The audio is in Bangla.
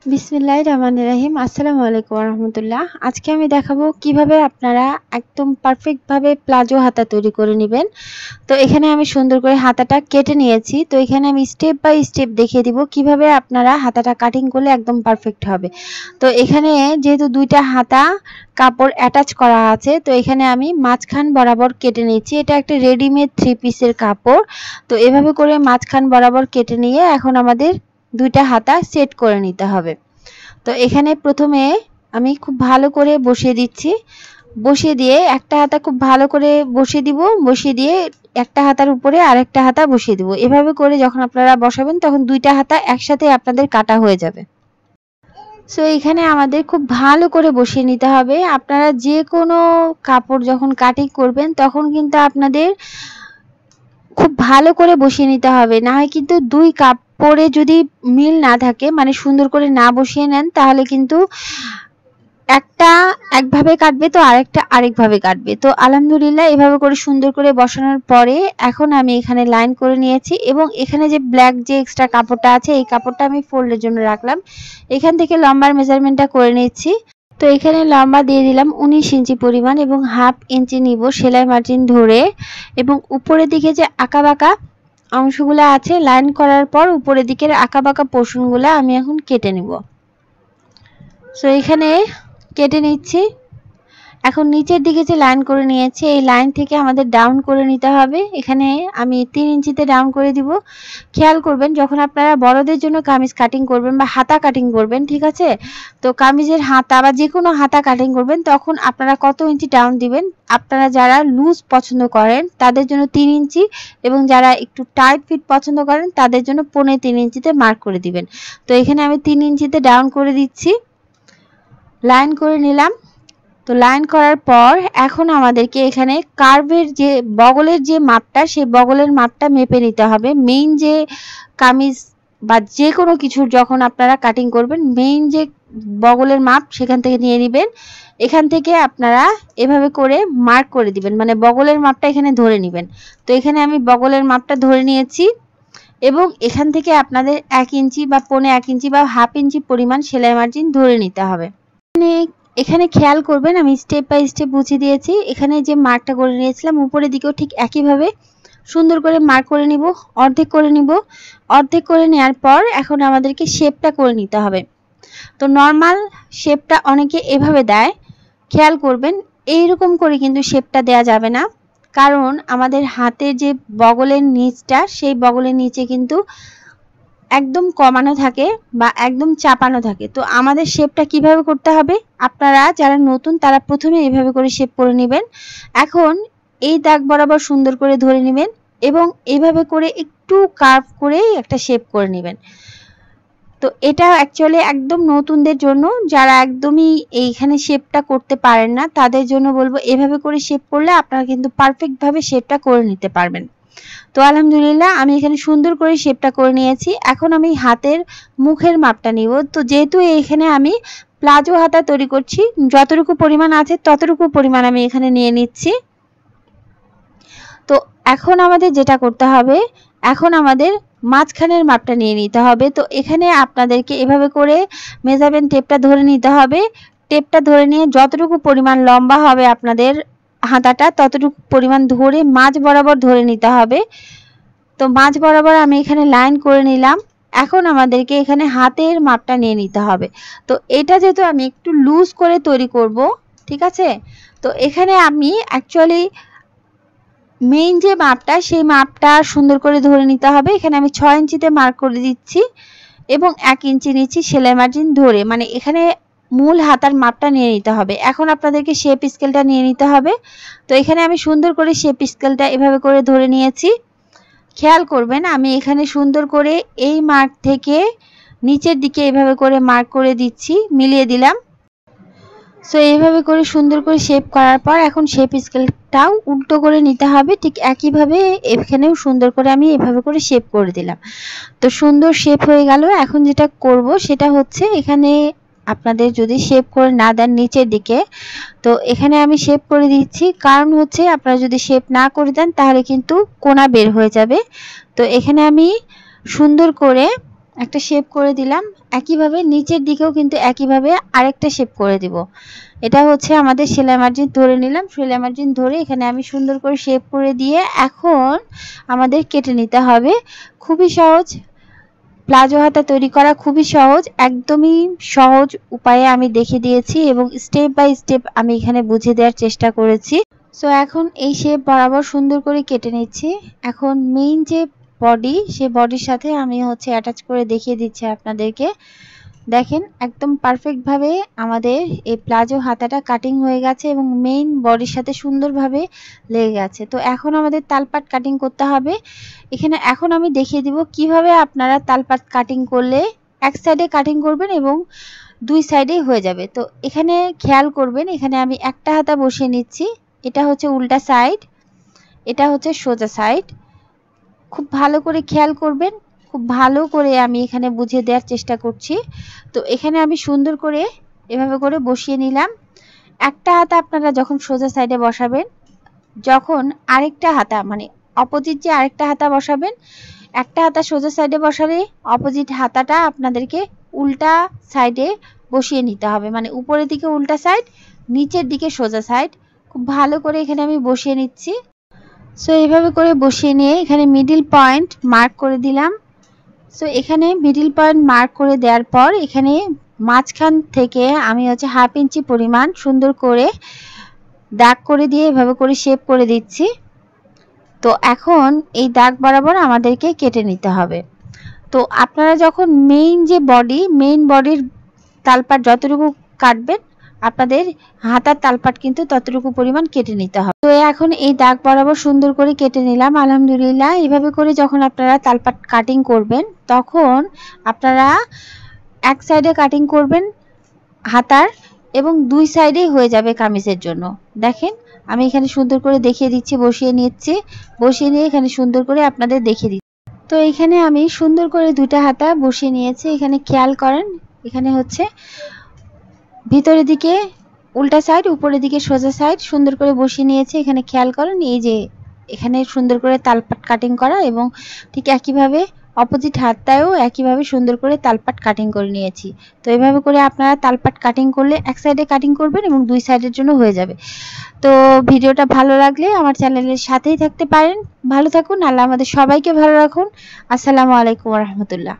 बिस्मिल्लाहिर्रहमानिर्रहीम अस्सलामु आलैकुम रहमतुल्लाह। आज के আমি দেখাবো কিভাবে আপনারা একদম পারফেক্ট ভাবে প্লাজো হাতা তৈরি করে নেবেন। তো এখানে আমি সুন্দর করে হাতাটা কেটে নিয়েছি। তো এখানে আমি স্টেপ বাই স্টেপ দেখিয়ে দিব কিভাবে আপনারা হাতাটা কাটিং করলে একদম পারফেক্ট হবে। তো এখানে যেহেতু দুইটা হাতা কাপড় অ্যাটাচ করা আছে, তো এখানে আমি মাঝখান বরাবর কেটে নিয়েছি। এটা একটা রেডিমেড 3 পিসের কাপড়। তো এভাবে করে মাঝখান বরাবর কেটে নিয়ে এখন আমাদের দুইটা হাতা সেট করে নিতে হবে। তো এখানে প্রথমে আমি খুব ভালো করে বসিয়ে দিচ্ছি। বসিয়ে দিয়ে একটা হাতা খুব ভালো করে বসিয়ে দিব। বসিয়ে দিয়ে একটা হাতার উপরে আরেকটা হাতা বসিয়ে দিব। এভাবে করে যখন আপনারা বসাবেন তখন দুইটা হাতা একসাথে আপনাদের কাটা হয়ে যাবে। সো এখানে আমাদের খুব ভালো করে বসিয়ে নিতে হবে। আপনারা যে কোনো কাপড় যখন কাটিং করবেন তখন কিন্তু আপনাদের খুব ভালো করে বসিয়ে নিতে হবে, না হয় কিন্তু দুই কাপড়ে যদি মিল না থাকে, মানে সুন্দর করে না বসিয়ে নেন, তাহলে কিন্তু একটা একভাবে কাটবে তো আরেকটা আরেকভাবে কাটবে। তো আলহামদুলিল্লাহ এভাবে করে সুন্দর করে বসানোর পরে এখন আমি এখানে লাইন করে নিয়েছি এবং এখানে যে ব্ল্যাক যে এক্সট্রা কাপড়টা আছে এই কাপড়টা আমি ফোল্ডের জন্য রাখলাম। এখান থেকে লম্বার মেজারমেন্টটা করে নিচ্ছি। তো এখানে লম্বা দিয়ে দিলাম 19 ইঞ্চি পরিমাণ এবং হাফ ইঞ্চি নিব সেলাই মার্জিন ধরে, এবং উপরের দিকে যে আঁকাবাঁকা অংশগুলো আছে লাইন করার পর উপরের দিকের আঁকাবাঁকা পোর্শনগুলো আমি এখন কেটে নিব। সো এখানে কেটে নিচ্ছি। এখন নিচের দিকে যে লাইন করে নিয়েছি এই লাইন থেকে আমাদের ডাউন করে নিতে হবে। এখানে আমি 3 ইঞ্চিতে ডাউন করে দিব। খেয়াল করবেন যখন আপনারা বড়দের জন্য কামিজ কাটিং করবেন বা হাতা কাটিং করবেন, ঠিক আছে, তো কামিজের হাতা বা যে কোনো হাতা কাটিং করবেন তখন আপনারা কত ইঞ্চি ডাউন দিবেন। আপনারা যারা লুজ পছন্দ করেন তাদের জন্য 3 ইঞ্চি এবং যারা একটু টাইট ফিট পছন্দ করেন তাদের জন্য 3.25 ইঞ্চিতে মার্ক করে দিবেন। তো এখানে আমি 3 ইঞ্চিতে ডাউন করে দিচ্ছি। লাইন করে নিলাম। তো লাইন করার পর এখন আমাদেরকে এখানে কার্ভের যে বগলের যে মাপটা সেই বগলের মাপটা মেপে নিতে হবে। মেইন যে কামিজ বা যে কোনো কিছু যখন আপনারা কাটিং করবেন মেইন যে বগলের মাপ সেখান থেকে নিয়ে নেবেন। এখান থেকে আপনারা এভাবে করে মার্ক করে দিবেন, মানে বগলের মাপটা এখানে ধরে নেবেন। তো এখানে আমি বগলের মাপটা ধরে নিয়েছি এবং এখান থেকে আপনাদের 1 ইঞ্চি বা 1.25 ইঞ্চি বা হাফ ইঞ্চি পরিমাণ সেলাই মার্জিন ধরে নিতে হবে। এখানে খেয়াল করবেন আমি স্টেপ বাই স্টেপ বুঝিয়ে দিয়েছি। এখানে যে মার্কটা করে নিয়েছিলাম উপরের দিকেও ঠিক একইভাবে সুন্দর করে মার্ক করে নিব, অর্ধেক করে নিব। অর্ধেক করে নেওয়ার পর এখন আমাদেরকে শেপটা করে নিতে হবে। তো নর্মাল শেপটা অনেকে এভাবে দেয়, খেয়াল করবেন এইরকম করে কিন্তু শেপটা দেয়া যাবে না, কারণ আমাদের হাতের যে বগলের নিচটা সেই বগলের নিচে কিন্তু একদম কমানো থাকে বা একদম চাপানো থাকে। তো আমাদের শেপটা কিভাবে করতে হবে, আপনারা যারা নতুন তারা প্রথমে এইভাবে করে শেপ করে নেবেন। এখন এই দাগ বরাবর সুন্দর করে ধরে নেবেন এবং এইভাবে করে একটু কার্ভ করে একটা শেপ করে নেবেন। তো এটা অ্যাকচুয়ালি একদম নতুনদের জন্য, যারা একদমই এইখানে শেপটা করতে পারেন না তাদের জন্য বলবো এভাবে করে শেপ করলে আপনারা কিন্তু পারফেক্টভাবে শেপটা করে নিতে পারবেন। তো আলহামদুলিল্লাহ আমি এখানে সুন্দর করে শেপটা করে নিয়েছি। এখন আমি হাতের মুখের মাপটা নিব। তো যেহেতু এখানে আমি প্লাজো হাতা তৈরি করছি, যতটুকু পরিমাণ আছে ততটুকু পরিমাণ আমি এখানে নিয়ে নিচ্ছি। তো এখন আমাদের যেটা করতে হবে, এখন আমাদের মাঝখানের মাপটা নিয়ে নিতে হবে। তো এখানে আপনাদেরকে এভাবে করে মেজারমেন্ট টেপটা ধরে নিতে হবে। টেপটা ধরে নিয়ে যতটুকু পরিমাণ লম্বা হবে আপনাদের হাতাটা ততটুকু পরিমাণ ধরে মাঝ বরাবর ধরে নিতে হবে। তো মাঝ বরাবর আমি এখানে লাইন করে নিলাম। এখন আমাদেরকে এখানে হাতের মাপটা নিয়ে নিতে হবে। তো এটা যেহেতু আমি একটু লুজ করে তৈরি করব, ঠিক আছে, তো এখানে আমি অ্যাকচুয়ালি মেইন যে মাপটা সেই মাপটা সুন্দর করে ধরে নিতে হবে। এখানে আমি 6 ইঞ্চিতে মার্ক করে দিচ্ছি এবং 1 ইঞ্চি নিচ্ছি সেলাই মার্জিন ধরে, মানে এখানে মূল হাতার মাপটা নিয়ে নিতে হবে। এখন আপনাদেরকে শেপ স্কেলটা নিয়ে নিতে হবে। তো এখানে আমি সুন্দর করে শেপ স্কেলটা এভাবে করে ধরে নিয়েছি। খেয়াল করবেন আমি এখানে সুন্দর করে এই মার্ক থেকে নিচের দিকে এভাবে করে মার্ক করে দিচ্ছি, মিলিয়ে দিলাম। সো এইভাবে করে সুন্দর করে শেপ করার পর এখন শেপ স্কেলটাও উল্টো করে নিতে হবে। ঠিক একইভাবে এখানেও সুন্দর করে আমি এভাবে করে শেপ করে দিলাম। তো সুন্দর শেপ হয়ে গেল। এখন যেটা করব সেটা হচ্ছে এখানে আপনাদের যদি শেপ করে না দেন নিচের দিকে, তো এখানে আমি শেপ করে দিচ্ছি। কারণ হচ্ছে আপনারা যদি শেপ না করে দেন তাহলে কিন্তু কোণা বের হয়ে যাবে। তো এখানে আমি সুন্দর করে একটা শেপ করে দিলাম। একইভাবে নিচের দিকেও কিন্তু একইভাবে আরেকটা শেপ করে দিব। এটা হচ্ছে আমাদের সেলাই মার্জিন ধরে নিলাম। সেলাই মার্জিন ধরে এখানে আমি সুন্দর করে শেপ করে দিয়ে এখন আমাদের কেটে নিতে হবে। খুবই সহজ, প্লাজো হাতা তৈরি করা খুবই সহজ, একদমই সহজ উপায়ে আমি দেখিয়ে দিয়েছি এবং স্টেপ বাই স্টেপ আমি এখানে বুঝিয়ে দেওয়ার চেষ্টা করেছি। সো এখন এই শেপ বরাবর সুন্দর করে কেটে নিচ্ছি। এখন মেইন যে বডি, সেই বডির সাথে আমি হচ্ছে অ্যাটাচ করে দেখিয়ে দিচ্ছি আপনাদেরকে। দেখেন একদম পারফেক্টভাবে আমাদের এই প্লাজো হাতাটা কাটিং হয়ে গেছে এবং মেইন বডির সাথে সুন্দরভাবে লেগে গেছে। তো এখন আমাদের তালপাট কাটিং করতে হবে। এখানে এখন আমি দেখিয়ে দিব কিভাবে আপনারা তালপাট কাটিং করলে এক সাইডে কাটিং করবেন এবং দুই সাইডেই হয়ে যাবে। তো এখানে খেয়াল করবেন, এখানে আমি একটা হাতা বসিয়ে নিচ্ছি। এটা হচ্ছে উল্টা সাইড, এটা হচ্ছে সোজা সাইড। খুব ভালো করে খেয়াল করবেন, খুব ভালো করে আমি এখানে বুঝিয়ে দেওয়ার চেষ্টা করছি। তো এখানে আমি সুন্দর করে এভাবে করে বসিয়ে নিলাম। একটা হাতা আপনারা যখন সোজা সাইডে বসাবেন, যখন আরেকটা হাতা মানে অপোজিট যে আরেকটা হাতা বসাবেন, একটা হাতা সোজা সাইডে বসালে অপোজিট হাতাটা আপনাদেরকে উল্টা সাইডে বসিয়ে নিতে হবে। মানে উপরের দিকে উল্টা সাইড, নিচের দিকে সোজা সাইড। খুব ভালো করে এখানে আমি বসিয়ে নিচ্ছি। সো এইভাবে করে বসিয়ে নিয়ে এখানে মিডিল পয়েন্ট মার্ক করে দিলাম। সো এখানে মিডিল পয়েন্ট মার্ক করে দেওয়ার পর এখানে মাঝখান থেকে আমি হচ্ছে 1/2 ইঞ্চি পরিমাণ সুন্দর করে দাগ করে দিয়ে এভাবে করে শেপ করে দিচ্ছি। তো এখন এই দাগ বরাবর আমাদেরকে কেটে নিতে হবে। তো আপনারা যখন মেইন যে বডি, মেইন বডির তালপাট যতটুকু কাটবেন, আপনাদের হাতার তালপাট কিন্তু ততটুকু পরিমাণ কেটে নিতে হবে। তো এখন এই দাগ বরাবর সুন্দর করে কেটে নিলাম। আলহামদুলিল্লাহ, এইভাবে করে যখন আপনারা তালপাট কাটিং করবেন তখন আপনারা এক সাইডে কাটিং করবেন হাতার এবং দুই সাইডেই হয়ে যাবে কামিজের জন্য। দেখেন আমি এখানে সুন্দর করে দেখিয়ে দিচ্ছি, বসিয়ে নিচ্ছি, বসিয়ে নিয়ে এখানে সুন্দর করে আপনাদের দেখিয়ে দিচ্ছি। তো এখানে আমি সুন্দর করে দুইটা হাতা বসিয়ে নিয়েছি। এখানে খেয়াল করেন, এখানে হচ্ছে ভিতরের দিকে উল্টা সাইড, উপরের দিকে সোজা সাইড সুন্দর করে বসিয়ে নিয়েছি। এখানে খেয়াল করেন এই যে এখানে সুন্দর করে তালপাট কাটিং করা এবং ঠিক একইভাবে অপোজিট হাতটাও একইভাবে সুন্দর করে তালপাট কাটিং করে নিয়েছি। তো এইভাবে করে আপনারা তালপাট কাটিং করলে এক সাইডে কাটিং করবেন এবং দুই সাইডের জন্য হয়ে যাবে। তো ভিডিওটা ভালো লাগলে আমার চ্যানেলের সাথেই থাকতে পারেন। ভালো থাকুন, আল্লাহ আমাদের সবাইকে ভালো রাখুন। আসসালামু আলাইকুম ওয়া রাহমাতুল্লাহ।